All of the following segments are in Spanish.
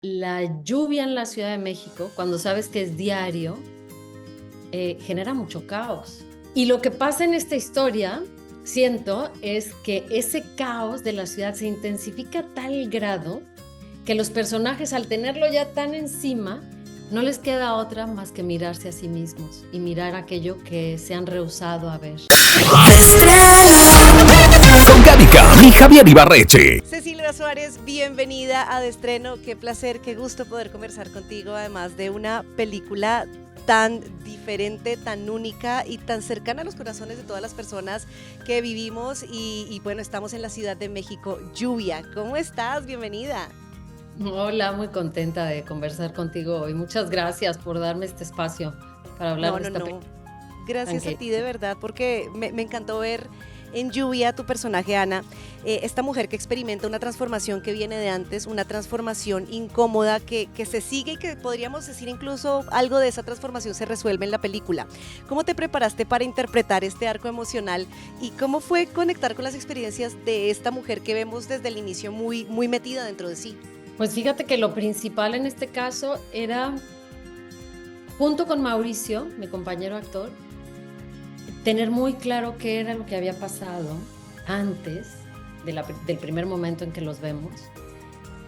la lluvia en la Ciudad de México, cuando sabes que es diario, genera mucho caos. Y lo que pasa en esta historia, siento, es que ese caos de la ciudad se intensifica a tal grado que los personajes, al tenerlo ya tan encima, no les queda otra más que mirarse a sí mismos y mirar aquello que se han rehusado a ver. Con Gaby Cam y Javier Ibarreche. Cecilia Suárez, bienvenida a De Estreno. Qué placer, qué gusto poder conversar contigo, además de una película tan diferente, tan única y tan cercana a los corazones de todas las personas que vivimos y bueno, estamos en la Ciudad de México. Lluvia, ¿cómo estás? Bienvenida. Hola, muy contenta de conversar contigo hoy. Muchas gracias por darme este espacio para hablar de esta película. Gracias a ti de verdad, porque me encantó ver en Lluvia tu personaje Ana, esta mujer que experimenta una transformación que viene de antes, una transformación incómoda que se sigue y que podríamos decir incluso algo de esa transformación se resuelve en la película. ¿Cómo te preparaste para interpretar este arco emocional y cómo fue conectar con las experiencias de esta mujer que vemos desde el inicio muy, muy metida dentro de sí? Pues fíjate que lo principal en este caso era, junto con Mauricio, mi compañero actor, tener muy claro qué era lo que había pasado antes del primer momento en que los vemos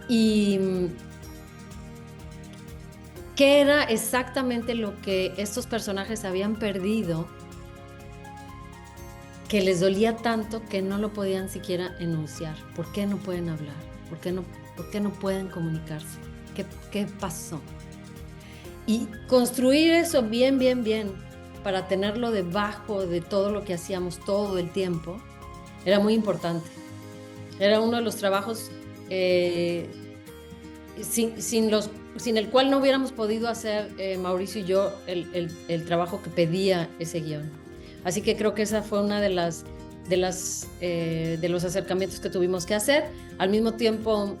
y qué era exactamente lo que estos personajes habían perdido, que les dolía tanto que no lo podían siquiera enunciar. ¿Por qué no pueden hablar? ¿Por qué no pueden comunicarse? ¿Qué pasó? Y construir eso bien, para tenerlo debajo de todo lo que hacíamos todo el tiempo, era muy importante. Era uno de los trabajos sin el cual no hubiéramos podido hacer Mauricio y yo el trabajo que pedía ese guión. Así que creo que esa fue una de los acercamientos que tuvimos que hacer. Al mismo tiempo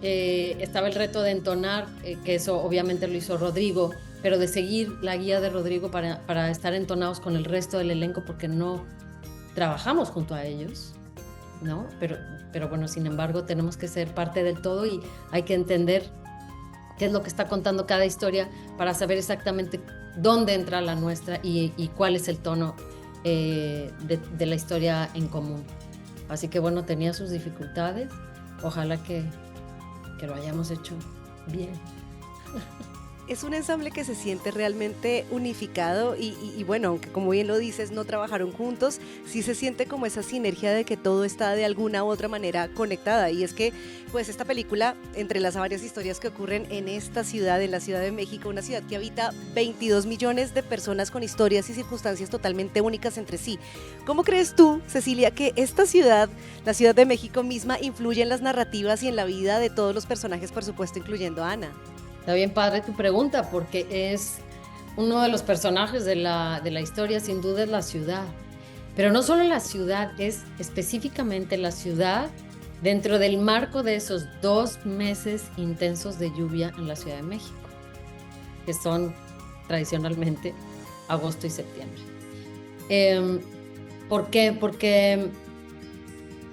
estaba el reto de entonar, que eso obviamente lo hizo Rodrigo, pero de seguir la guía de Rodrigo para estar entonados con el resto del elenco, porque no trabajamos junto a ellos, ¿no? Pero bueno, sin embargo, tenemos que ser parte del todo y hay que entender qué es lo que está contando cada historia para saber exactamente dónde entra la nuestra y cuál es el tono de la historia en común. Así que bueno, tenía sus dificultades. Ojalá que lo hayamos hecho bien. Es un ensamble que se siente realmente unificado y bueno, aunque como bien lo dices, no trabajaron juntos, sí se siente como esa sinergia de que todo está de alguna u otra manera conectada. Y es que pues esta película, entre las varias historias que ocurren en esta ciudad, en la Ciudad de México, una ciudad que habita 22 millones de personas con historias y circunstancias totalmente únicas entre sí. ¿Cómo crees tú, Cecilia, que esta ciudad, la Ciudad de México misma, influye en las narrativas y en la vida de todos los personajes, por supuesto, incluyendo a Ana? Está bien padre tu pregunta, porque es uno de los personajes de la historia, sin duda es la ciudad. Pero no solo la ciudad, es específicamente la ciudad dentro del marco de esos 2 meses intensos de lluvia en la Ciudad de México, que son tradicionalmente agosto y septiembre. ¿Por qué? Porque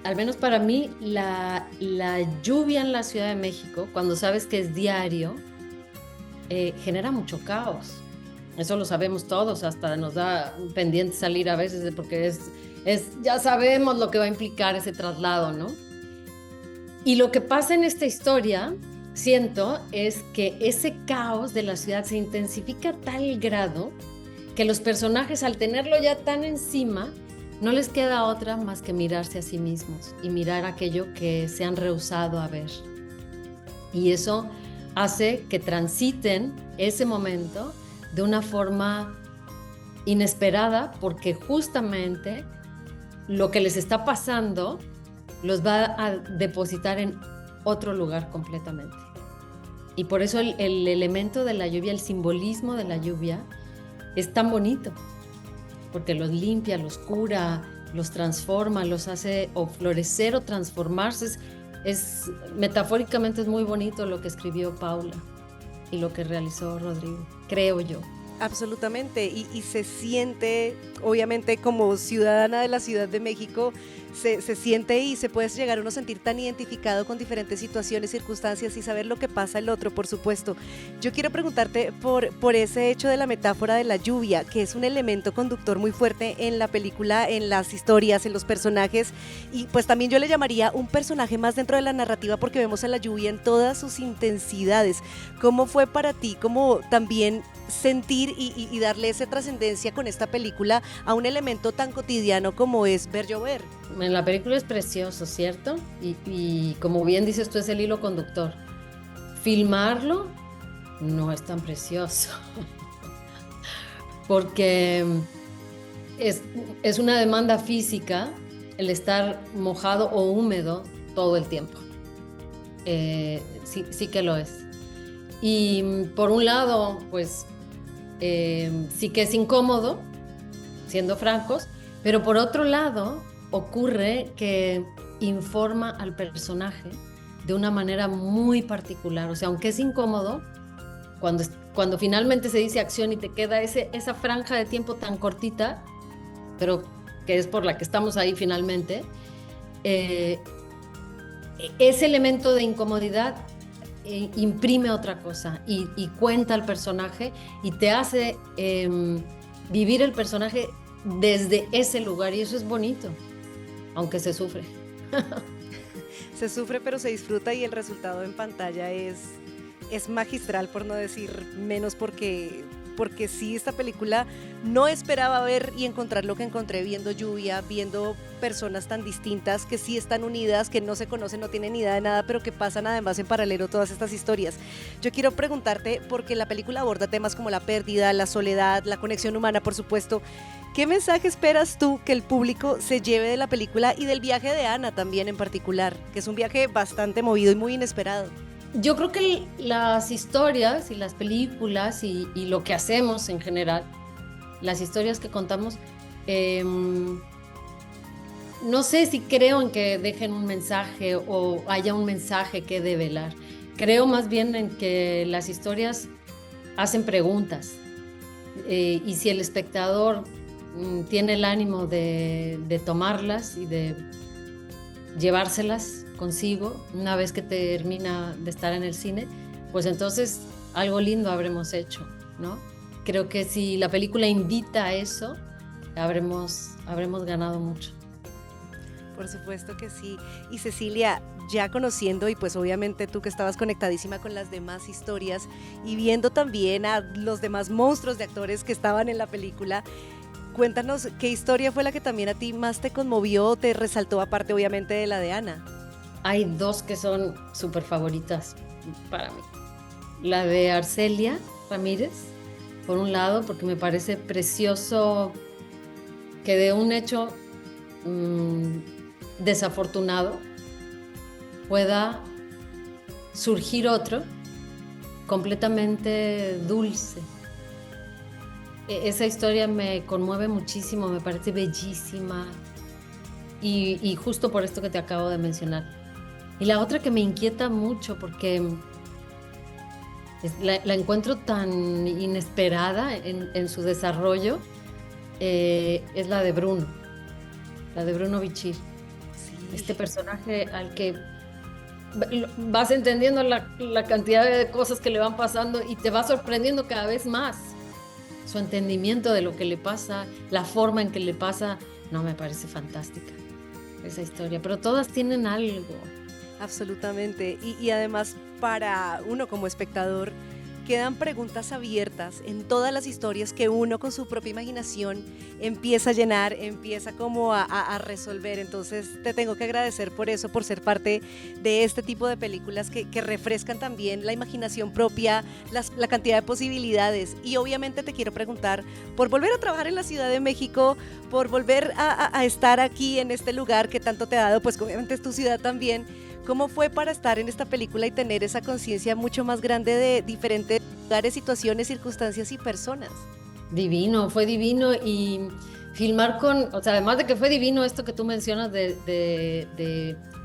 al menos para mí la lluvia en la Ciudad de México, cuando sabes que es diario, genera mucho caos. Eso lo sabemos todos, hasta nos da pendiente salir a veces porque ya sabemos lo que va a implicar ese traslado, ¿no? Y lo que pasa en esta historia, siento, es que ese caos de la ciudad se intensifica a tal grado que los personajes, al tenerlo ya tan encima, no les queda otra más que mirarse a sí mismos y mirar aquello que se han rehusado a ver. Y eso hace que transiten ese momento de una forma inesperada, porque justamente lo que les está pasando los va a depositar en otro lugar completamente. Y por eso el elemento de la lluvia, el simbolismo de la lluvia, es tan bonito, porque los limpia, los cura, los transforma, los hace o florecer o transformarse. Metafóricamente es muy bonito lo que escribió Paula y lo que realizó Rodrigo, creo yo. Absolutamente, y se siente, obviamente como ciudadana de la Ciudad de México, se siente y se puede llegar uno a sentir tan identificado con diferentes situaciones, circunstancias y saber lo que pasa el otro, por supuesto. Yo quiero preguntarte por ese hecho de la metáfora de la lluvia, que es un elemento conductor muy fuerte en la película, en las historias, en los personajes, y pues también yo le llamaría un personaje más dentro de la narrativa porque vemos a la lluvia en todas sus intensidades. ¿Cómo fue para ti, como también sentir y darle esa trascendencia con esta película a un elemento tan cotidiano como es ver llover? En la película es precioso, ¿cierto? Y como bien dices tú, es el hilo conductor. Filmarlo no es tan precioso, porque es una demanda física el estar mojado o húmedo todo el tiempo. Sí que lo es. Y por un lado, pues sí que es incómodo, siendo francos, pero por otro lado ocurre que informa al personaje de una manera muy particular. O sea, aunque es incómodo, cuando finalmente se dice acción y te queda esa franja de tiempo tan cortita, pero que es por la que estamos ahí finalmente, ese elemento de incomodidad imprime otra cosa y cuenta al personaje y te hace vivir el personaje desde ese lugar, y eso es bonito, aunque se sufre. Se sufre pero se disfruta y el resultado en pantalla es magistral, por no decir menos, porque sí, esta película no esperaba ver y encontrar lo que encontré viendo lluvia, viendo personas tan distintas que sí están unidas, que no se conocen, no tienen ni idea de nada, pero que pasan además en paralelo todas estas historias. Yo quiero preguntarte, porque la película aborda temas como la pérdida, la soledad, la conexión humana, por supuesto. ¿Qué mensaje esperas tú que el público se lleve de la película y del viaje de Ana también en particular, que es un viaje bastante movido y muy inesperado? Yo creo que las historias y las películas y lo que hacemos en general, las historias que contamos, no sé si creo en que dejen un mensaje o haya un mensaje que develar. Creo más bien en que las historias hacen preguntas, y si el espectador tiene el ánimo de tomarlas y de llevárselas consigo una vez que termina de estar en el cine, pues entonces algo lindo habremos hecho, ¿no? Creo que si la película invita a eso, habremos ganado mucho. Por supuesto que sí. Y Cecilia, ya conociendo y pues obviamente tú que estabas conectadísima con las demás historias y viendo también a los demás monstruos de actores que estaban en la película, cuéntanos qué historia fue la que también a ti más te conmovió, te resaltó, aparte obviamente de la de Ana. Hay dos que son súper favoritas para mí. La de Arcelia Ramírez, por un lado, porque me parece precioso que de un hecho desafortunado pueda surgir otro completamente dulce. Esa historia me conmueve muchísimo, me parece bellísima y justo por esto que te acabo de mencionar. Y la otra que me inquieta mucho porque la encuentro tan inesperada en su desarrollo, es la de Bruno Bichir. Sí. Este personaje al que vas entendiendo la cantidad de cosas que le van pasando y te va sorprendiendo cada vez más. Su entendimiento de lo que le pasa, la forma en que le pasa, no, me parece fantástica esa historia, pero todas tienen algo. Absolutamente, y además para uno como espectador quedan preguntas abiertas en todas las historias que uno con su propia imaginación empieza a llenar, empieza como a resolver. Entonces te tengo que agradecer por eso, por ser parte de este tipo de películas que refrescan también la imaginación propia, la cantidad de posibilidades. Y obviamente te quiero preguntar por volver a trabajar en la Ciudad de México, por volver a estar aquí en este lugar que tanto te ha dado, pues obviamente es tu ciudad también. ¿Cómo fue para estar en esta película y tener esa conciencia mucho más grande de diferentes lugares, situaciones, circunstancias y personas? Divino, fue divino, y filmar o sea, además de que fue divino esto que tú mencionas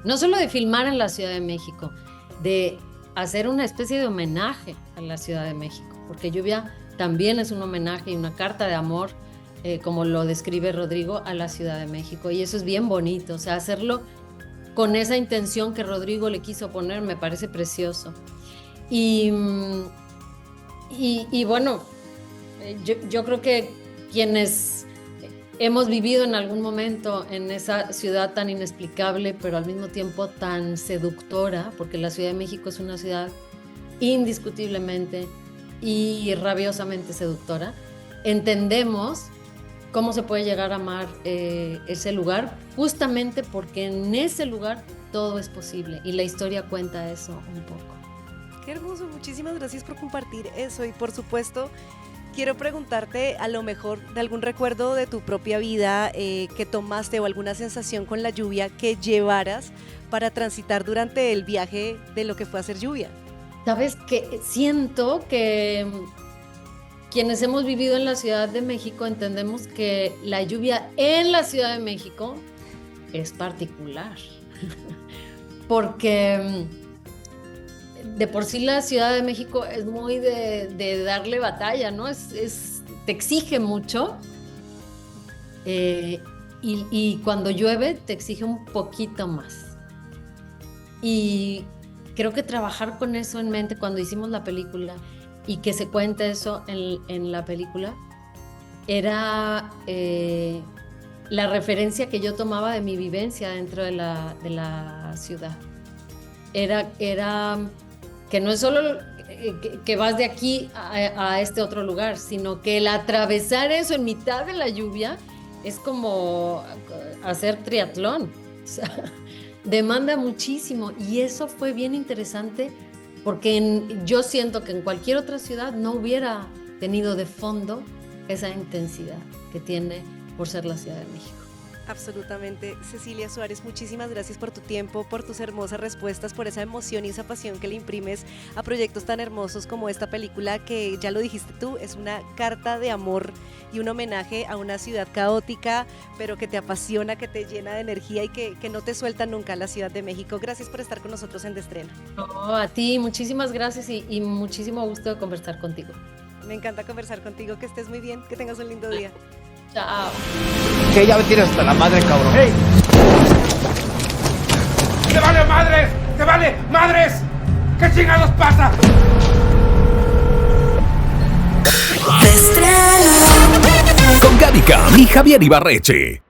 no solo de filmar en la Ciudad de México, de hacer una especie de homenaje a la Ciudad de México, porque Lluvia también es un homenaje y una carta de amor como lo describe Rodrigo, a la Ciudad de México. Y eso es bien bonito, o sea, hacerlo con esa intención que Rodrigo le quiso poner me parece precioso. Y bueno, yo creo que quienes hemos vivido en algún momento en esa ciudad tan inexplicable, pero al mismo tiempo tan seductora, porque la Ciudad de México es una ciudad indiscutiblemente y rabiosamente seductora, entendemos cómo se puede llegar a amar ese lugar, justamente porque en ese lugar todo es posible y la historia cuenta eso un poco. Qué hermoso, muchísimas gracias por compartir eso y por supuesto quiero preguntarte a lo mejor de algún recuerdo de tu propia vida que tomaste o alguna sensación con la lluvia que llevaras para transitar durante el viaje de lo que fue hacer lluvia. Sabes que siento que quienes hemos vivido en la Ciudad de México entendemos que la lluvia en la Ciudad de México es particular, porque de por sí la Ciudad de México es muy de darle batalla, ¿no? Te exige mucho y cuando llueve te exige un poquito más. Y creo que trabajar con eso en mente cuando hicimos la película y que se cuente eso en la película era la referencia que yo tomaba de mi vivencia dentro de la ciudad. Era que no es solo que vas de aquí a este otro lugar, sino que el atravesar eso en mitad de la lluvia es como hacer triatlón. O sea, demanda muchísimo y eso fue bien interesante porque yo siento que en cualquier otra ciudad no hubiera tenido de fondo esa intensidad que tiene por ser la Ciudad de México. Absolutamente. Cecilia Suárez, muchísimas gracias por tu tiempo, por tus hermosas respuestas, por esa emoción y esa pasión que le imprimes a proyectos tan hermosos como esta película que, ya lo dijiste tú, es una carta de amor y un homenaje a una ciudad caótica, pero que te apasiona, que te llena de energía y que no te suelta nunca la Ciudad de México. Gracias por estar con nosotros en De Estreno. No, a ti, muchísimas gracias y muchísimo gusto de conversar contigo. Me encanta conversar contigo, que estés muy bien, que tengas un lindo día. Chao. Que ya me tienes hasta la madre, cabrón. ¡Hey! ¡Te vale madres! ¡Te vale madres! ¿Qué chingados pasa? Con Gaby Cam y Javier Ibarreche.